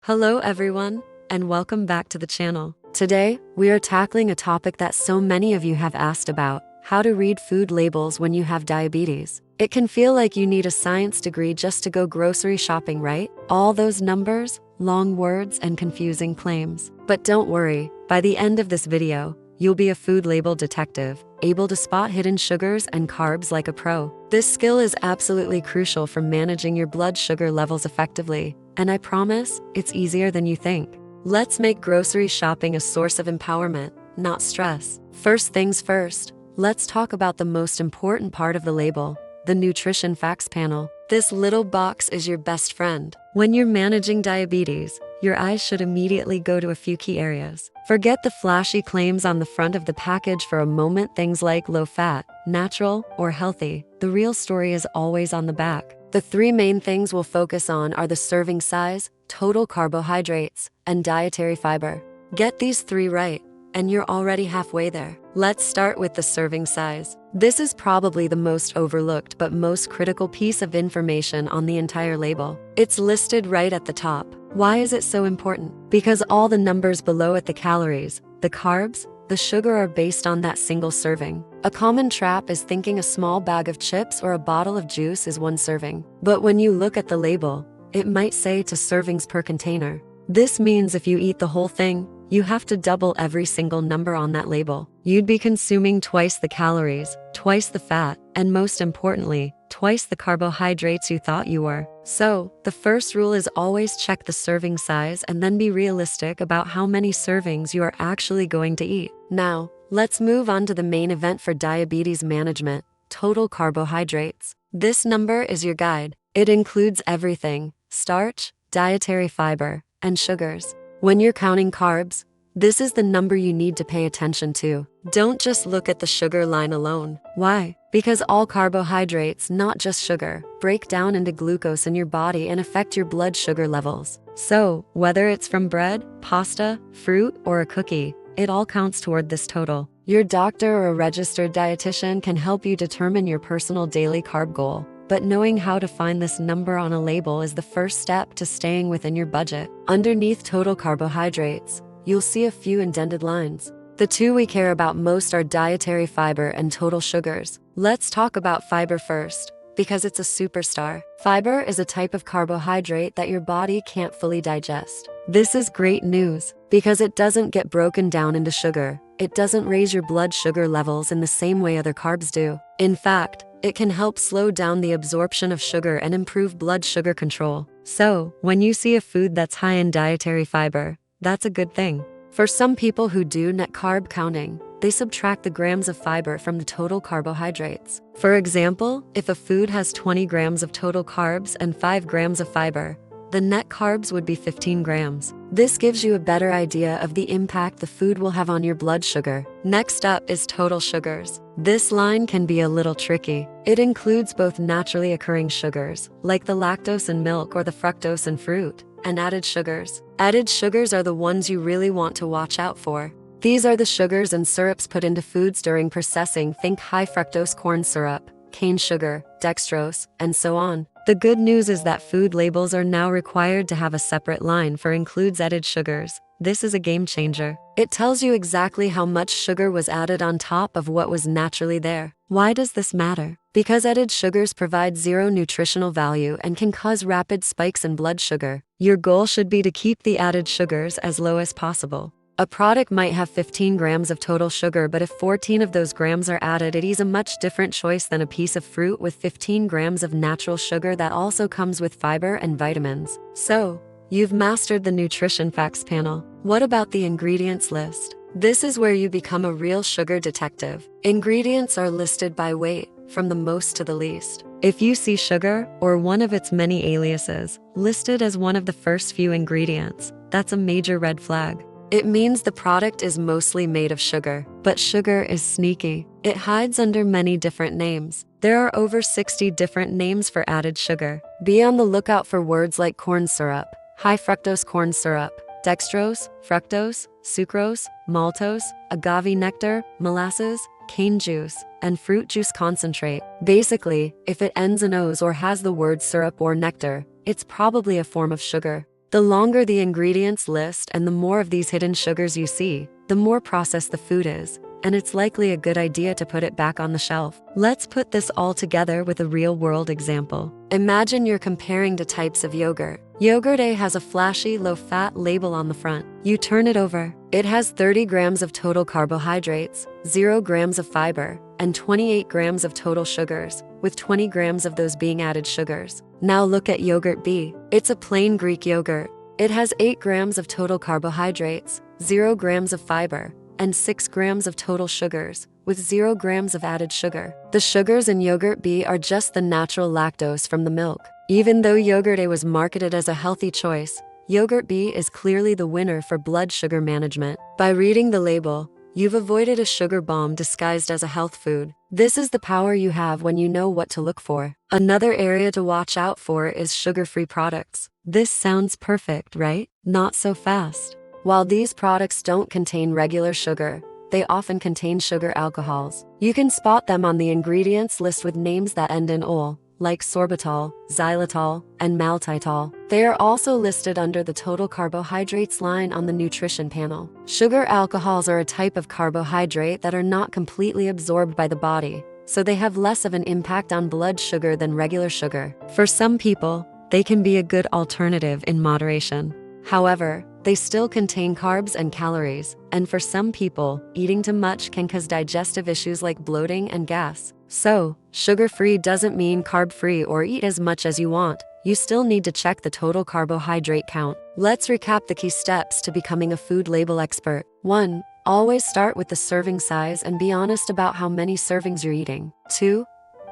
Hello everyone, and welcome back to the channel. Today, we are tackling a topic that so many of you have asked about: how to read food labels when you have diabetes. It can feel like you need a science degree just to go grocery shopping, right? All those numbers, long words, and confusing claims. But don't worry, by the end of this video, you'll be a food label detective, able to spot hidden sugars and carbs like a pro. This skill is absolutely crucial for managing your blood sugar levels effectively, and I promise, it's easier than you think. Let's make grocery shopping a source of empowerment, not stress. First things first, let's talk about the most important part of the label: the nutrition facts panel. This little box is your best friend. When you're managing diabetes, your eyes should immediately go to a few key areas. Forget the flashy claims on the front of the package for a moment. Things like low fat, natural, or healthy. The real story is always on the back. The three main things we'll focus on are the serving size, total carbohydrates, and dietary fiber. Get these three right, and you're already halfway there. Let's start with the serving size. This is probably the most overlooked but most critical piece of information on the entire label. It's listed right at the top. Why is it so important? Because all the numbers below it, the calories, the carbs, the sugar, are based on that single serving. A common trap is thinking a small bag of chips or a bottle of juice is one serving. But when you look at the label, it might say 2 servings per container. This means if you eat the whole thing, you have to double every single number on that label. You'd be consuming twice the calories, twice the fat, and most importantly, twice the carbohydrates you thought you were. So, the first rule is always check the serving size and then be realistic about how many servings you are actually going to eat. Now, let's move on to the main event for diabetes management: total carbohydrates. This number is your guide. It includes everything: starch, dietary fiber, and sugars. When you're counting carbs, this is the number you need to pay attention to. Don't just look at the sugar line alone. Why? Because all carbohydrates, not just sugar, break down into glucose in your body and affect your blood sugar levels. So, whether it's from bread, pasta, fruit, or a cookie, it all counts toward this total. Your doctor or a registered dietitian can help you determine your personal daily carb goal. But knowing how to find this number on a label is the first step to staying within your budget. Underneath total carbohydrates, you'll see a few indented lines. The two we care about most are dietary fiber and total sugars. Let's talk about fiber first, because it's a superstar. Fiber is a type of carbohydrate that your body can't fully digest. This is great news, because it doesn't get broken down into sugar. It doesn't raise your blood sugar levels in the same way other carbs do. In fact, it can help slow down the absorption of sugar and improve blood sugar control. So, when you see a food that's high in dietary fiber, that's a good thing. For some people who do net carb counting, they subtract the grams of fiber from the total carbohydrates. For example, if a food has 20 grams of total carbs and 5 grams of fiber, the net carbs would be 15 grams. This gives you a better idea of the impact the food will have on your blood sugar. Next up is total sugars. This line can be a little tricky. It includes both naturally occurring sugars, like the lactose in milk or the fructose in fruit, and added sugars. Added sugars are the ones you really want to watch out for. These are the sugars and syrups put into foods during processing. Think high fructose corn syrup, cane sugar, dextrose, and so on. The good news is that food labels are now required to have a separate line for includes added sugars. This is a game changer. It tells you exactly how much sugar was added on top of what was naturally there. Why does this matter? Because added sugars provide zero nutritional value and can cause rapid spikes in blood sugar. Your goal should be to keep the added sugars as low as possible. A product might have 15 grams of total sugar, but if 14 of those grams are added, it is a much different choice than a piece of fruit with 15 grams of natural sugar that also comes with fiber and vitamins. So, you've mastered the nutrition facts panel. What about the ingredients list? This is where you become a real sugar detective. Ingredients are listed by weight, from the most to the least. If you see sugar, or one of its many aliases, listed as one of the first few ingredients, that's a major red flag. It means the product is mostly made of sugar. But sugar is sneaky. It hides under many different names. There are over 60 different names for added sugar. Be on the lookout for words like corn syrup, high fructose corn syrup, dextrose, fructose, sucrose, maltose, agave nectar, molasses, cane juice, and fruit juice concentrate. Basically, if it ends in O's or has the word syrup or nectar, it's probably a form of sugar. The longer the ingredients list and the more of these hidden sugars you see, the more processed the food is, and it's likely a good idea to put it back on the shelf. Let's put this all together with a real-world example. Imagine you're comparing the types of yogurt. Yogurt A has a flashy, low-fat label on the front. You turn it over. It has 30 grams of total carbohydrates, 0 grams of fiber, and 28 grams of total sugars, with 20 grams of those being added sugars. Now look at yogurt B. It's a plain Greek yogurt. It has 8 grams of total carbohydrates, 0 grams of fiber, and 6 grams of total sugars, with 0 grams of added sugar. The sugars in yogurt B are just the natural lactose from the milk. Even though yogurt A was marketed as a healthy choice, yogurt B is clearly the winner for blood sugar management. By reading the label, you've avoided a sugar bomb disguised as a health food. This is the power you have when you know what to look for. Another area to watch out for is sugar-free products. This sounds perfect, right? Not so fast. While these products don't contain regular sugar, they often contain sugar alcohols. You can spot them on the ingredients list with names that end in ol, like sorbitol, xylitol, and maltitol. They are also listed under the total carbohydrates line on the nutrition panel. Sugar alcohols are a type of carbohydrate that are not completely absorbed by the body, so they have less of an impact on blood sugar than regular sugar. For some people, they can be a good alternative in moderation. However, they still contain carbs and calories, and for some people, eating too much can cause digestive issues like bloating and gas. So, sugar-free doesn't mean carb-free or eat as much as you want. You still need to check the total carbohydrate count. Let's recap the key steps to becoming a food label expert. 1. Always start with the serving size and be honest about how many servings you're eating. 2.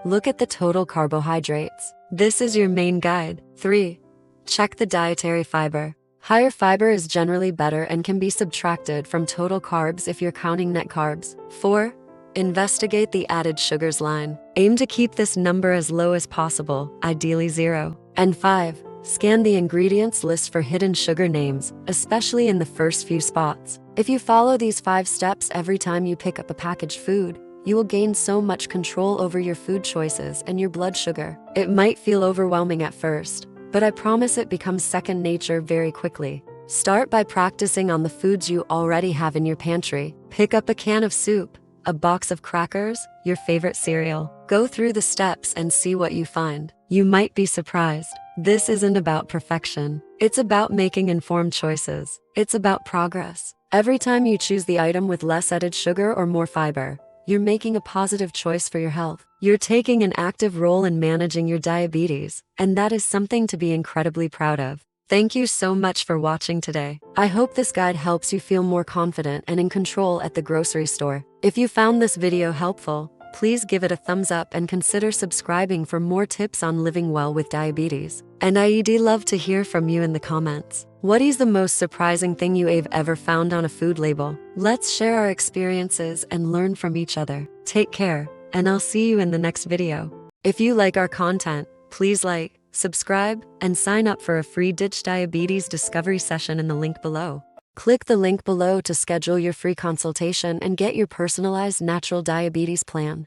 Look at the total carbohydrates. This is your main guide. 3. Check the dietary fiber. Higher fiber is generally better and can be subtracted from total carbs if you're counting net carbs. 4. Investigate the added sugars line. Aim to keep this number as low as possible, ideally 0. And 5. Scan the ingredients list for hidden sugar names, especially in the first few spots. If you follow these 5 steps every time you pick up a packaged food, you will gain so much control over your food choices and your blood sugar. It might feel overwhelming at first, but I promise it becomes second nature very quickly. Start by practicing on the foods you already have in your pantry. Pick up a can of soup, a box of crackers, your favorite cereal. Go through the steps and see what you find. You might be surprised. This isn't about perfection. It's about making informed choices. It's about progress. Every time you choose the item with less added sugar or more fiber, you're making a positive choice for your health. You're taking an active role in managing your diabetes, and that is something to be incredibly proud of. Thank you so much for watching today. I hope this guide helps you feel more confident and in control at the grocery store. If you found this video helpful, please give it a thumbs up and consider subscribing for more tips on living well with diabetes. And I'd love to hear from you in the comments. What is the most surprising thing you have ever found on a food label? Let's share our experiences and learn from each other. Take care, and I'll see you in the next video. If you like our content, please like, subscribe, and sign up for a free Ditch Diabetes discovery session in the link below. Click the link below to schedule your free consultation and get your personalized natural diabetes plan.